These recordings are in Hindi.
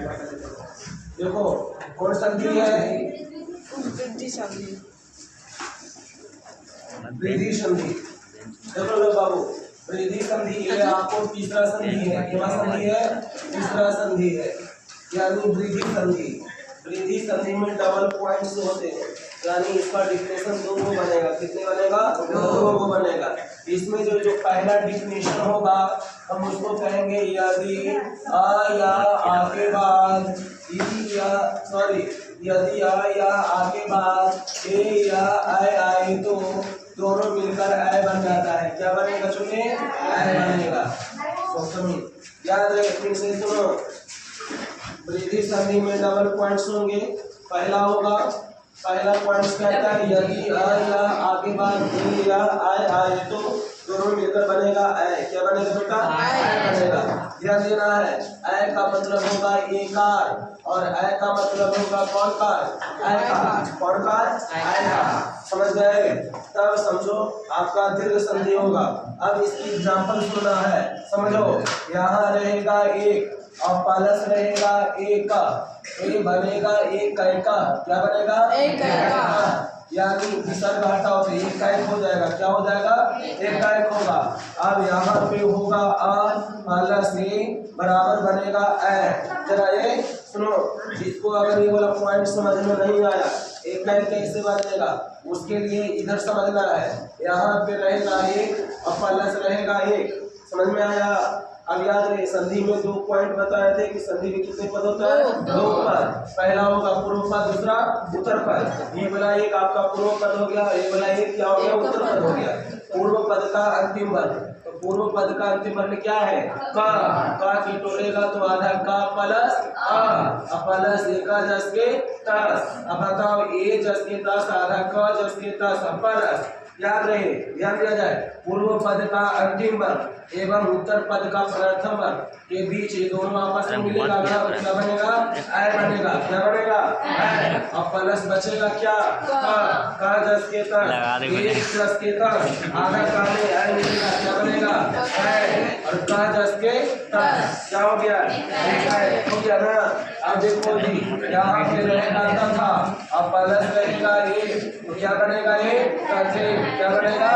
देखो कौन संधि है? वृद्धि संधि। वृद्धि संधि। देखो लो बाबू, वृद्धि संधि ये आपको तीसरा संधि है। क्या संधि है? तीसरा संधि है, यानी वृद्धि संधि। वृद्धि संधि में डबल पॉइंट्स होते हैं, यानी इसका डिफिनेशन दो को बनेगा। कितने बनेगा? दो को बनेगा। इसमें जो पहला डिफिनेशन होगा हम उसको कहेंगे यदि आ या आ के बाद यदि आ या आ के बाद ए या आई आए तो दोनों मिलकर ऐ बन जाता है। क्या बनेगा? सुनिए, ऐ बनेगा। याद रहे, फिर से सुनो। वृद्धि संधि में डबल पॉइंट्स होंगे। पहला होगा, पहला पॉइंट कहता है यदि आ या आ के बाद ए या आई आए तो दोनों मिलकर बनेगा ऐ। क्या बनेगा बेटा? ऐ बनेगा। ध्यान देना है, ऐ का मतलब होगा एकार और ऐ का मतलब होगा कौन कार? ऐ कार। कौन कार? ऐ कार। समझ गए? तब समझो आपका दीर्घ संधि होगा। अब इसकी एग्जांपल सुनना है, समझो। यहाँ रहेगा एक और प्लस रहेगा एक का, ये बनेगा एक का। क्या बनेगा? एक का। यानी विसर्ग हटाओ तो एक का एक हो जाएगा। क्या हो जाएगा? एक का एक होगा। अब यहाँ पे होगा आर प्लस ए बराबर बनेगा ऐ। जरा ये सुनो, जिसको अगर ये वाला पॉइंट समझ में नहीं आया एक का एक कैसे बनेगा उसके लिए इधर समझना है। यहाँ पे रहेगा एक और प्लस रहेगा एक। समझ में आया? अब याद रहे, संधि में दो पॉइंट बताए थे कि संधि में कितने पद होता है? दो पद। पहला होगा पूर्व पद, दूसरा उत्तर पद। ये वाला एक आपका पूर्व पद हो गया, ये वाला एक क्या हो गया? उत्तर पद हो गया। पूर्व पद का अंतिम वर्ण, तो पूर्व पद का अंतिम वर्ण क्या है? का की तोड़ेगा तो आधा का प्लस आ प्लस ए का जस के तस। अब बताओ ए जस के तस आधा का जस के तस प्लस। याद रहे, ध्यान दिया जाए, पूर्व पद का अंतिम वर्ण एवं उत्तर पद का प्रथम वर्ण के बीच ये दोनों आपस में मिलेगा। क्या बनेगा? ऐ बनेगा। क्या बनेगा? ऐ। और प्लस बचेगा क्या? का जस के तस, एक प्लस के तस आधा का में ऐ मिलेगा। क्या बनेगा? ऐ। और का जस के तस क्या हो गया? हो गया ना। अब देखो जी, यहाँ पे रहेगा तथा और प्लस रहेगा एक, तो क्या बनेगा? एक तथे। क्या बनेगा?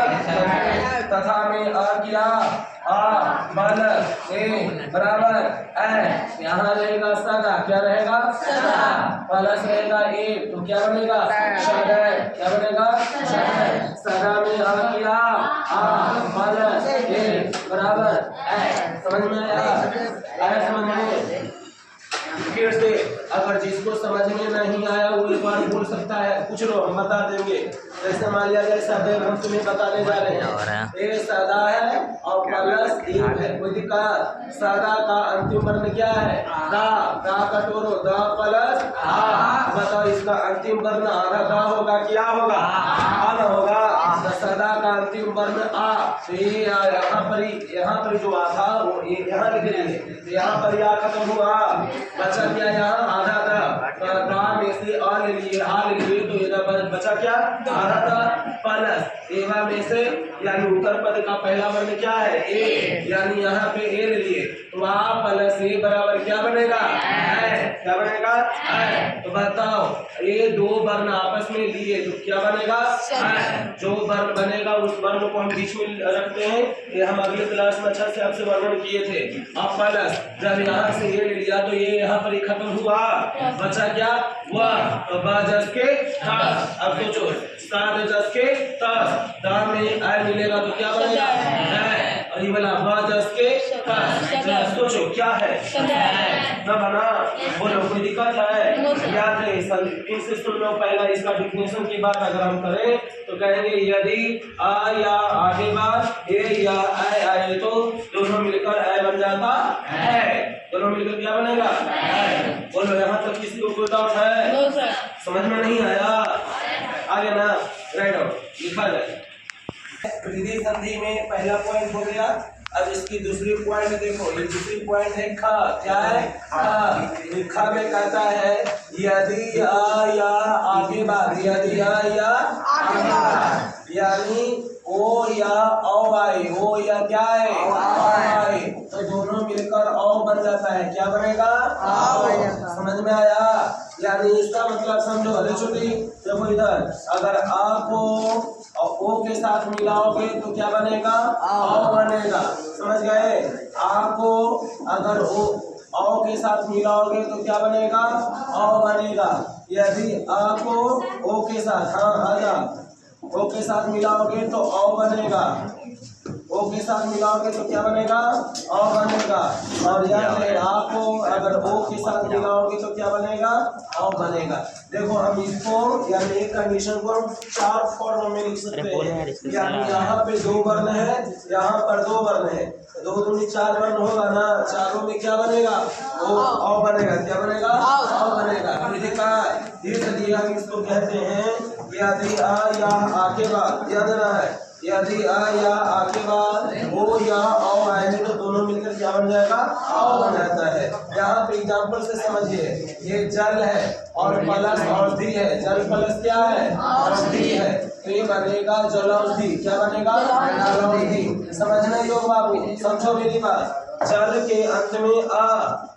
तथा में आ किया आ प्लस ए बराबर ऐ। यहाँ रहेगा सदा। क्या रहेगा? सदा। प्लस रहेगा एक, तो क्या बनेगा? सदै। क्या बनेगा? सदै। सदा में आ किया आ प्लस ए बराबर ऐ। समझ में आया? आया समझ में? फिर से अगर जिसको समझ में नहीं आया वो एक बार बोल सकता है, पूछ लो, हम बता देंगे। जैसे मान लिया जाए सदैव हम तुम्हें बताने जा रहे हैं, ए सदा है और प्लस एक है, कोई दिक्कत? सदा का अंतिम वर्ण क्या है? दा का टोरो दा प्लस आ। बताओ इसका अंतिम वर्ण आधा दा होगा, क्या होगा? आ ना होगा। सदा का अंतिम वर्ण आ, तो ये यहाँ पर जो आधा वो यहाँ लिख लीजिए। यहाँ पर या खत्म हुआ, बचा क्या? यहाँ आधा था में से आ ले लिए, तो ये बचा क्या? आधा था प्लस एवा में से, यानी उत्तर पद का पहला वर्ण क्या है? ए, यानी यहाँ पे ए ले लिए तो आ प्लस ए बराबर क्या बनेगा? ऐ। क्या बनेगा? ऐ। तो बताओ ये दो वर्ण आपस में लिए तो क्या बनेगा? ऐ। जो वर्ण बनेगा उस वर्ण को हम बीच में रखते हैं। ये हम अगले क्लास में अच्छा से आपसे वर्णन किए थे। अब प्लस जब यहाँ से ये ले लिया तो ये यहाँ पर ही खत्म हुआ, बचा क्या? वह। तो जस के तस। अब सोचो, सात जस के तस, दा में आई मिलेगा तो क्या बनेगा? है। और ये वाला बा जस के तस, सोचो क्या है? ना बना। बोलो कोई दिक्कत है? याद रहे, इनसे सुन लो। पहला इसका डिफिनेशन की बात अगर हम करें तो कहेंगे यदि आ या आगे बाद ए या आई आए तो दोनों मिलकर ऐ बन जाता है। दोनों मिलकर क्या बनेगा? ऐ। बोलो यहाँ तक किसी को कोई डाउट है? समझ में नहीं आया? आगे ना राइट आउट लिखा जाए। वृद्धि संधि में पहला पॉइंट हो गया। अब इसकी दूसरी पॉइंट देखो, ये दूसरी पॉइंट है खा। क्या है? खा। खा में कहता है यदि आ या आगे बाद, यदि आ या आगे बाद, यानी ओ या औ आए, ओ या क्या है? आए, तो दोनों मिलकर औ बन जाता है। क्या बनेगा? यानी इसका मतलब समझो। अरे छोटी देखो इधर, अगर आ को ओ के साथ मिलाओगे तो क्या बनेगा? औ बनेगा। समझ गए? आ को अगर ओ के साथ मिलाओगे तो क्या बनेगा? औ बनेगा। यदि आ को ओ के साथ, हाँ आजा, ओ के साथ मिलाओगे तो औ बनेगा। ओ के साथ मिलाओगे तो क्या बनेगा? औ बनेगा। और याद रहे आपको अगर ओ के साथ मिलाओगे तो क्या बनेगा? औ बनेगा। देखो हम इसको यानी एक कंडीशन को हम 4 फॉर्म में लिख सकते हैं। यानी यहाँ पे 2 वर्ण है, यहाँ पर 2 वर्ण है, 2 दूनी 4 वर्ण होगा ना, चारों में क्या बनेगा? औ बनेगा। क्या बनेगा? औ बनेगा। इसलिए हम इसको कहते हैं यदि आ या आ के बाद, याद रहा है, यदि आ या आ के बाद ओ या औ आएंगे तो दोनों मिलकर क्या बन जाएगा? औ बन जाता है। यहाँ पे एग्जाम्पल से समझिए, ये जल है और प्लस औषधि है। जल प्लस क्या है? औषधि है। तो ये बनेगा जलौषधि। क्या बनेगा? जलौषधि। समझना योग बाबू, समझो मेरी बात। जल के अंत में आ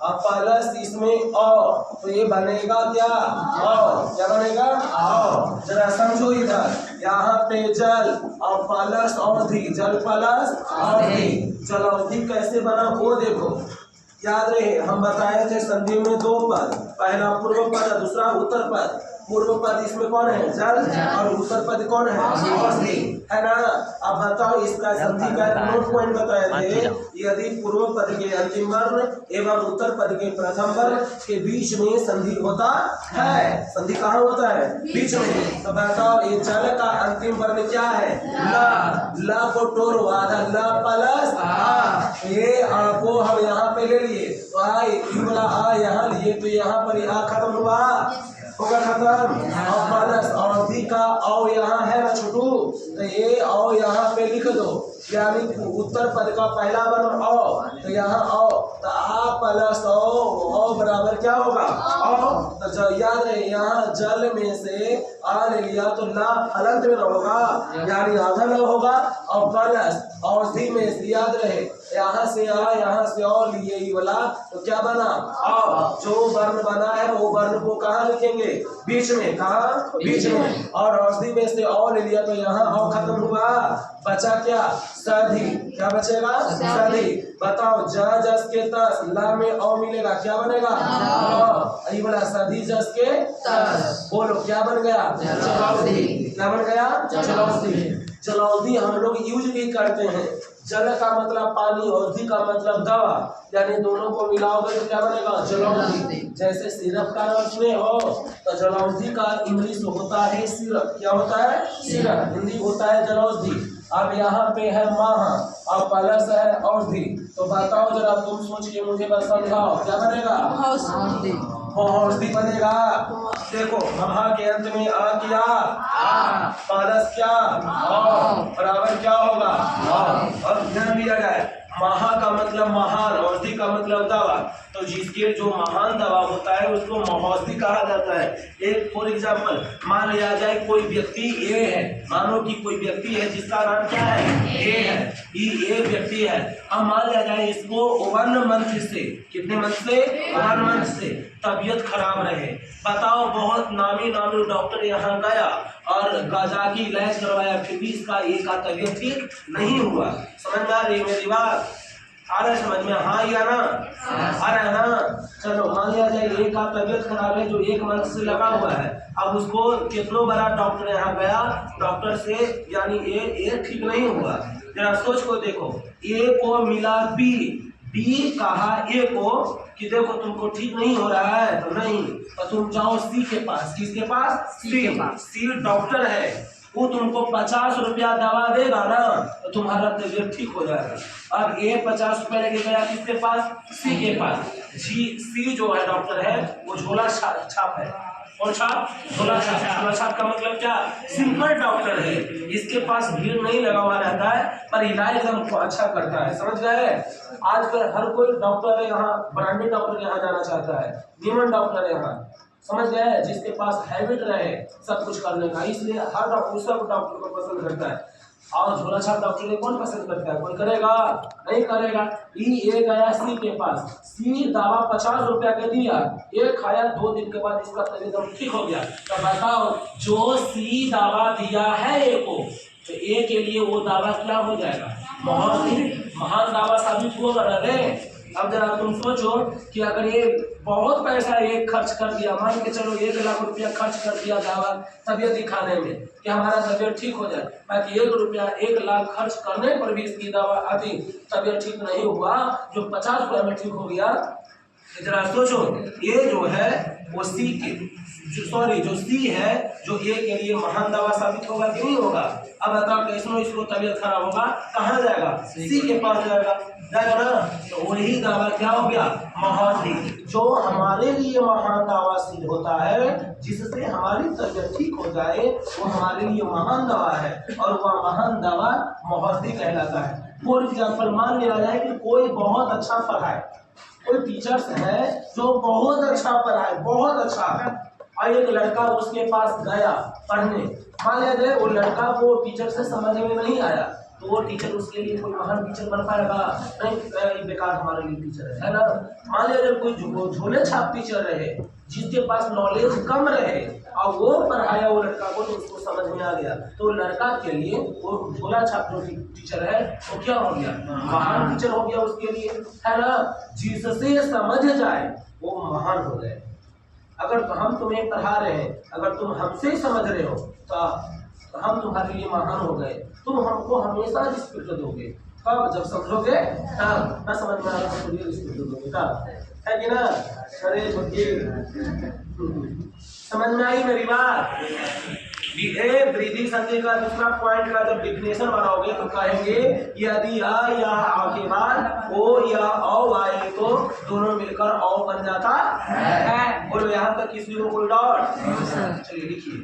और प्लस इसमें औ, तो ये बनेगा क्या? औ। क्या बनेगा? औ। जरा समझो इधर, यहाँ पे जल और प्लस औषधि, जल प्लस औषधि, जलौषधि कैसे बना वो देखो। याद रहे हम बताए थे संधि में 2 पद, पहला पूर्व पद, दूसरा उत्तर पद। पूर्व पद इसमें कौन है? जल, और उत्तर पद कौन है? औषधि, है ना। अब बताओ इसका संधि का नोट पॉइंट बताए थे, यदि पूर्व पद के अंतिम वर्ण एवं उत्तर पद के प्रथम वर्ण के बीच में संधि होता है। संधि कहाँ होता है? बीच में। तो बताओ ये जल का अंतिम वर्ण क्या है? ल। ल को टोरो, आधा ल प्लस आ। ये आ को हम यहाँ पे ले लिए तो आ वाला आ यहाँ लिए तो यहाँ पर आ खत्म हुआ, होगा खत्म। और प्लस औषधि का औ यहाँ है ना छोटू, तो ये औ यहाँ पे लिख दो, यानी उत्तर पद का पहला वर्ण औ, तो यहाँ औ, तो आ प्लस औ बराबर क्या होगा? औ। तो जो याद है यहाँ जल में से आ ले लिया तो ला हलंत में होगा, यानी आधा ल होगा। और प्लस औषधि में से याद रहे यहाँ से आ यहाँ से और लिए ये वाला, तो क्या बना? औ। जो वर्ण बना है वो वर्ण को कहाँ लिखेंगे? बीच में। कहाँ? बीच में। और औषधि में से औ ले लिया तो यहाँ औ खत्म हुआ, बचा क्या? सधि। क्या बचेगा? सधि। बताओ ज जस के तस, ला में औ मिलेगा, क्या बनेगा? औ। ये वाला सधि जस के तस, बोलो क्या बन गया? जलौषधि। क्या बन गया? जलौषधि। जलौषधि हम लोग यूज भी करते हैं। जल का मतलब पानी, औषधि का मतलब दवा, यानी दोनों को मिलाओगे तो क्या बनेगा? जलौषधि। जैसे सिरप का नाम सुने हो तो जलौषधि का इंग्लिश होता है सिरप। क्या होता है? सिरप। हिंदी होता है जलौषधि। अब यहाँ पे है महा और प्लस है औषधि, तो बताओ जरा तुम सोच के मुझे बस समझाओ क्या बनेगा? औषधि बनेगा। देखो महा के अंत में आ किया, प्लस क्या? बराबर क्या होगा? और ध्यान दिया जाए, महा का मतलब महान, औषधि का मतलब दवा, तो जिसके जो महान दवा होता है उसको महौषधि कहा जाता है। एक फॉर एग्जाम्पल मान लिया जाए कोई व्यक्ति ए है, मानो कि कोई व्यक्ति है जिसका नाम क्या है? ए है। ए व्यक्ति है। अब मान लिया जाए इसको 1 मंथ से, कितने मंथ से? 1 मंथ से तबीयत खराब रहे। बताओ बहुत नामी डॉक्टर यहाँ गया और जाके इलाज करवाया, फिर भी इसका एक का तबीयत ठीक नहीं हुआ। समझ में आ रही मेरी बात? आ रहा है समझ में? हाँ या ना? आ रहा है ना? चलो मान लिया जाए एक का तबीयत खराब है जो 1 मंथ से लगा हुआ है। अब उसको कितनों बड़ा डॉक्टर यहाँ गया, डॉक्टर से यानी ए ठीक नहीं हुआ। जरा सोच को देखो, ए को मिला बी, बी कहा ए को कि देखो तुमको ठीक नहीं हो रहा है, तो नहीं, तो तुम जाओ सी के पास। किसके पास? सी के पास। सी डॉक्टर है, वो तुमको 50 रुपया दवा देगा ना तो तुम्हारा तबीयत ठीक हो जाएगा। अब ए 50 रुपया लेके गया किसके पास? सी के पास। सी जो है डॉक्टर है वो झोला छाप है। और छाप? झोला छाप का मतलब क्या? सिंपल डॉक्टर है, इसके पास भीड़ नहीं लगा हुआ रहता है पर इलाज एकदम अच्छा करता है। समझ गए? आजकल हर कोई डॉक्टर यहाँ, ब्रांडेड डॉक्टर यहाँ जाना चाहता है, निमन डॉक्टर यहाँ, समझ गए, जिसके पास हैबिट रहे सब कुछ करने का, इसलिए हर डॉक्टर सब डॉक्टर को पसंद करता है। और झोला छाप डॉक्टर कौन पसंद करता है? कोई करेगा? नहीं करेगा। ए गया सी के पास, सी दवा 50 रुपया का दिया, ए खाया, 2 दिन के बाद इसका तबीयत ठीक हो गया। तो बताओ जो सी दवा दिया है ए को, तो ए के लिए वो दवा क्या हो जाएगा? महान दवा साबित होगा ना रे। अब जरा तुम सोचो कि अगर ये बहुत पैसा एक खर्च कर दिया, मान के चलो 1 लाख रुपया खर्च कर दिया दवा तबीयत दिखाने में कि हमारा तबीयत ठीक हो जाए, बाकी 1 लाख खर्च करने पर भी इसकी दवा अभी तबीयत ठीक नहीं हुआ, जो 50 रुपया में ठीक हो गया। जरा सोचो, ये जो है वो सी के जो सी है, जो ए के लिए महान दवा साबित होगा कि नहीं होगा? अब बताओ कैसे इसको तबीयत खराब होगा, कहाँ जाएगा? सी के पास जाएगा ना। तो वही दवा क्या हो गया? महान। जो हमारे लिए महान दवा सिद्ध होता है, जिससे हमारी तबीयत ठीक हो जाए, वो हमारे लिए महान दवा है, और वह महान दवा महर्षि कहलाता है। फॉर एग्जाम्पल मान लिया जाए कि कोई बहुत अच्छा पढ़ाए, कोई टीचर्स है जो बहुत अच्छा पढ़ाए, बहुत अच्छा, और एक लड़का उसके पास गया पढ़ने, मान लिया जाए वो लड़का को टीचर से समझ में नहीं आया, तो वो टीचर उसके लिए कोई महान टीचर बन पाएगा? नहीं, बेकार हमारे लिए टीचर है ना। मान लिया जाए कोई झोले छाप टीचर रहे, जिसके पास नॉलेज कम रहे, और वो पढ़ाया वो लड़का को, तो उसको समझ में आ गया, तो लड़का के लिए वो झोला छाप जो टीचर है वो क्या हो गया? महान टीचर हो गया उसके लिए, है ना। जिससे समझ जाए वो महान हो गए। अगर हम तुम्हें पढ़ा रहे हैं, अगर तुम हमसे समझ रहे हो, तो हम तुम्हारे लिए महान हो गए। तुम हमको हमेशा रिस्पेक्ट दोगे, कब? जब समझोगे तब। ना समझ में आ रहा तो रिस्पेक्ट दोगे तब, है कि ना? अरे समझ में आई मेरी बात? ब्रीदिंग संधि का दूसरा पॉइंट का जब डिफिनेशन बनाओगे तो कहेंगे यदि आ या आ के बाद ओ या औ आए तो दोनों मिलकर औ बन जाता है। और यहाँ तक किसी को कोई डाउट? चलिए लिखिए।